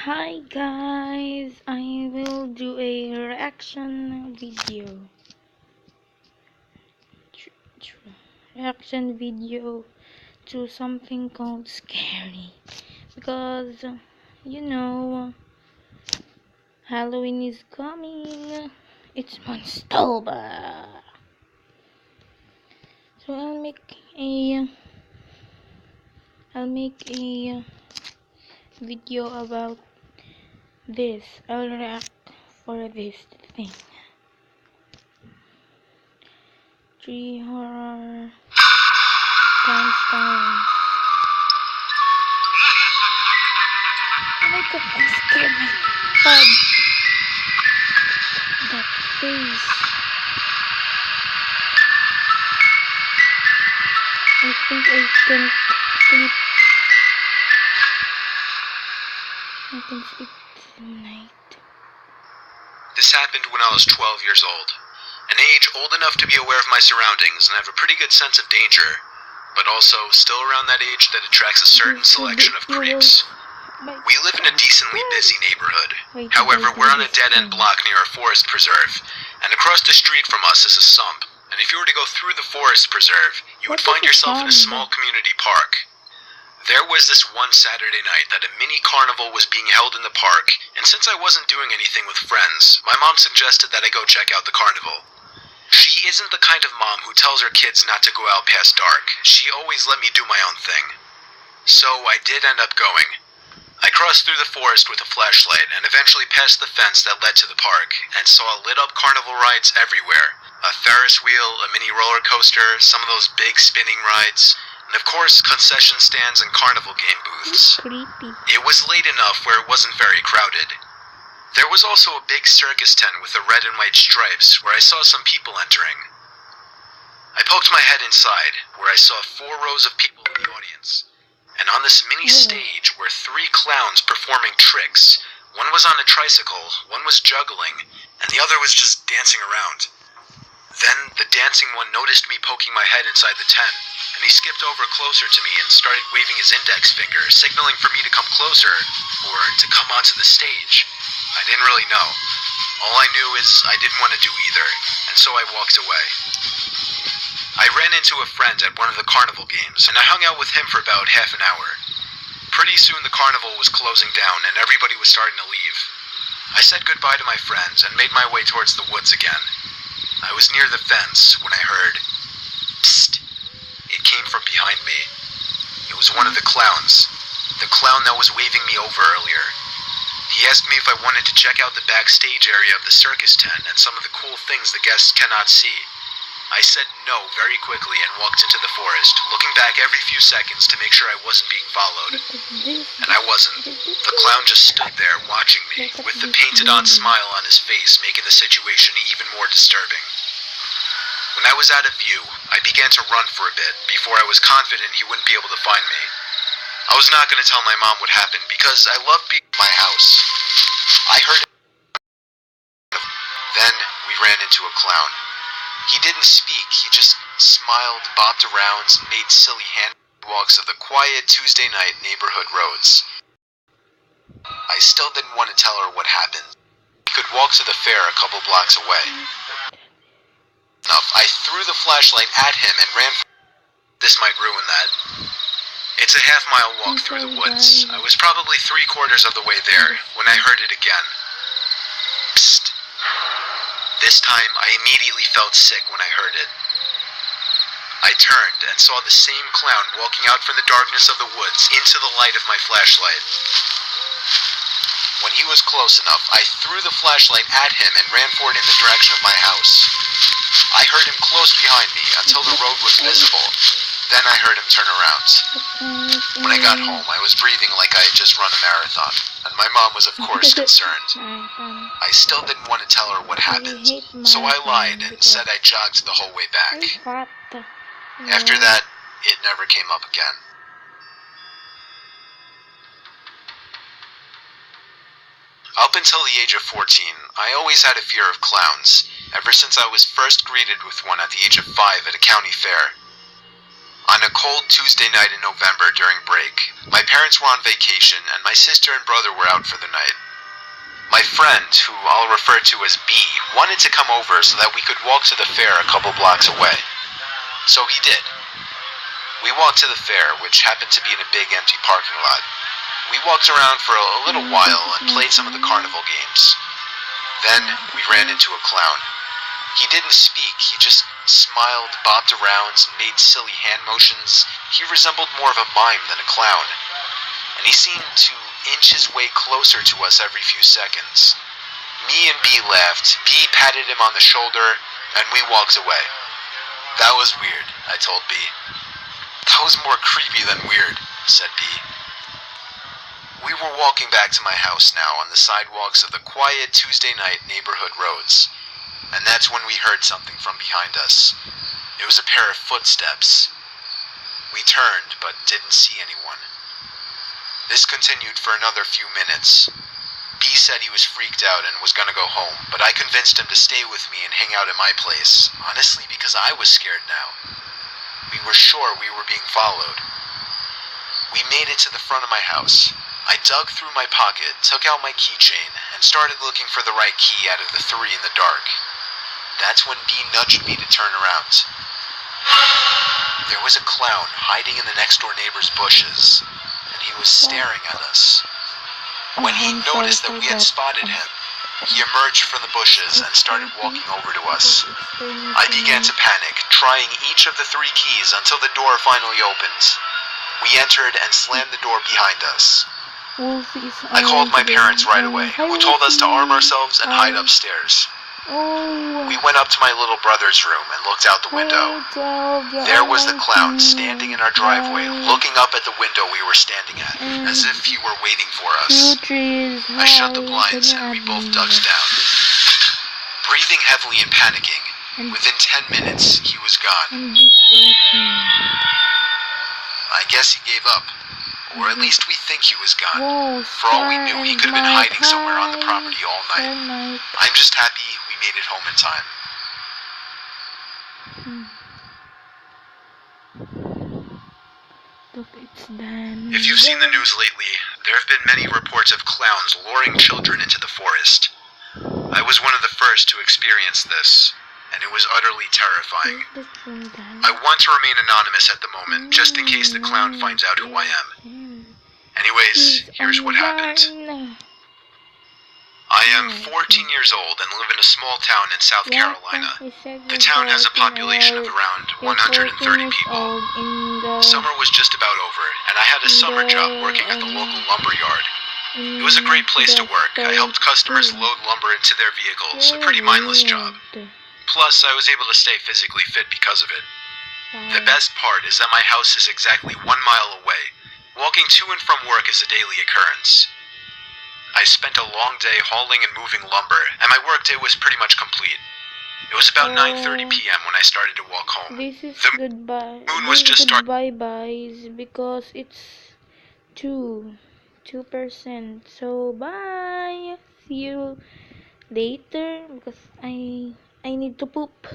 Hi guys, I will do a reaction video. Reaction video to something called Scary. Because, Halloween is coming. It's Monstober. So I'll make a video about this. I'll react for this thing. 3 horror stories. Oh my god, I'm scared. My god. That face. I think I can sleep. I can sleep tonight. This happened when I was 12 years old. An age old enough to be aware of my surroundings and have a pretty good sense of danger, but also still around that age that attracts a certain selection of creeps. We live in a decently busy neighborhood. However, we're on a dead-end block near a forest preserve, and across the street from us is a sump. And if you were to go through the forest preserve, you would find yourself in a small community park. There was this one Saturday night that a mini carnival was being held in the park, and since I wasn't doing anything with friends, my mom suggested that I go check out the carnival. She isn't the kind of mom who tells her kids not to go out past dark. She always let me do my own thing. So I did end up going. I crossed through the forest with a flashlight and eventually passed the fence that led to the park and saw lit-up carnival rides everywhere. A Ferris wheel, a mini roller coaster, some of those big spinning rides, and of course concession stands and carnival game booths. Creepy. It was late enough where it wasn't very crowded. There was also a big circus tent with the red and white stripes where I saw some people entering. I poked my head inside where I saw 4 rows of people in the audience. And on this mini stage were 3 clowns performing tricks. One was on a tricycle, one was juggling, and the other was just dancing around. Then the dancing one noticed me poking my head inside the tent, and he skipped over closer to me and started waving his index finger, signaling for me to come closer, or to come onto the stage. I didn't really know. All I knew is I didn't want to do either, and so I walked away. I ran into a friend at one of the carnival games, and I hung out with him for about half an hour. Pretty soon the carnival was closing down, and everybody was starting to leave. I said goodbye to my friends and made my way towards the woods again. I was near the fence when I heard, "Psst." It came from behind me. It was one of the clowns. The clown that was waving me over earlier. He asked me if I wanted to check out the backstage area of the circus tent and some of the cool things the guests cannot see. I said no very quickly and walked into the forest, looking back every few seconds to make sure I wasn't being followed. And I wasn't. The clown just stood there watching me, with the painted-on smile on his face making the situation even more disturbing. When I was out of view, I began to run for a bit before I was confident he wouldn't be able to find me. I was not going to tell my mom what happened because I love being in my house. I heard it. Then we ran into a clown. He didn't speak, he just smiled, bopped around, and made silly hand walks of the quiet Tuesday night neighborhood roads. I still didn't want to tell her what happened. We could walk to the fair a couple blocks away. Enough, I threw the flashlight at him and ran for this might ruin that. It's a half-mile walk through the woods. I was probably 3/4 of the way there when I heard it again. Psst. This time, I immediately felt sick when I heard it. I turned and saw the same clown walking out from the darkness of the woods into the light of my flashlight. When he was close enough, I threw the flashlight at him and ran for it in the direction of my house. I heard him close behind me until the road was visible. Then I heard him turn around. When I got home, I was breathing like I had just run a marathon, and my mom was of course concerned. I still didn't want to tell her what happened, so I lied and said I jogged the whole way back. After that, it never came up again. Up until the age of 14, I always had a fear of clowns, ever since I was first greeted with one at the age of 5 at a county fair. On a cold Tuesday night in November during break, my parents were on vacation and my sister and brother were out for the night. My friend, who I'll refer to as B, wanted to come over so that we could walk to the fair a couple blocks away. So he did. We walked to the fair, which happened to be in a big empty parking lot. We walked around for a little while and played some of the carnival games. Then we ran into a clown. He didn't speak, he just smiled, bobbed around, and made silly hand motions. He resembled more of a mime than a clown, and he seemed to inch his way closer to us every few seconds. Me and B laughed, B patted him on the shoulder, and we walked away. That was weird, I told B. That was more creepy than weird, said B. We were walking back to my house now on the sidewalks of the quiet Tuesday night neighborhood roads, and that's when we heard something from behind us. It was a pair of footsteps. We turned, but didn't see anyone. This continued for another few minutes. B said he was freaked out and was gonna go home, but I convinced him to stay with me and hang out at my place, honestly because I was scared now. We were sure we were being followed. We made it to the front of my house. I dug through my pocket, took out my keychain, and started looking for the right key out of the three in the dark. That's when B nudged me to turn around. There was a clown hiding in the next door neighbor's bushes, and he was staring at us. When he noticed that we had spotted him, he emerged from the bushes and started walking over to us. I began to panic, trying each of the three keys until the door finally opened. We entered and slammed the door behind us. I called my parents right away, who told us to arm ourselves and hide upstairs. We went up to my little brother's room and looked out the window. There was the clown standing in our driveway, looking up at the window we were standing at, as if he were waiting for us. I shut the blinds and we both ducked down. Breathing heavily and panicking, within 10 minutes, he was gone. I guess he gave up. Or at least we think he was gone. For all we knew, he could have been hiding somewhere on the property all night. I'm just happy we made it home in time. Look, it's done. If you've seen the news lately, there have been many reports of clowns luring children into the forest. I was one of the first to experience this, and it was utterly terrifying. I want to remain anonymous at the moment, just in case the clown finds out who I am. Anyways, here's what happened. I am 14 years old and live in a small town in South Carolina. The town has a population of around 130 people. Summer was just about over, and I had a summer job working at the local lumber yard. It was a great place to work. I helped customers load lumber into their vehicles, a pretty mindless job. Plus, I was able to stay physically fit because of it. The best part is that my house is exactly 1 mile away. Walking to and from work is a daily occurrence. I spent a long day hauling and moving lumber, and my workday was pretty much complete. It was about 9:30 p.m. when I started to walk home. This is The goodbye. moon was just starting. Bye-byes because it's 2%. So bye. See you later because I need to poop.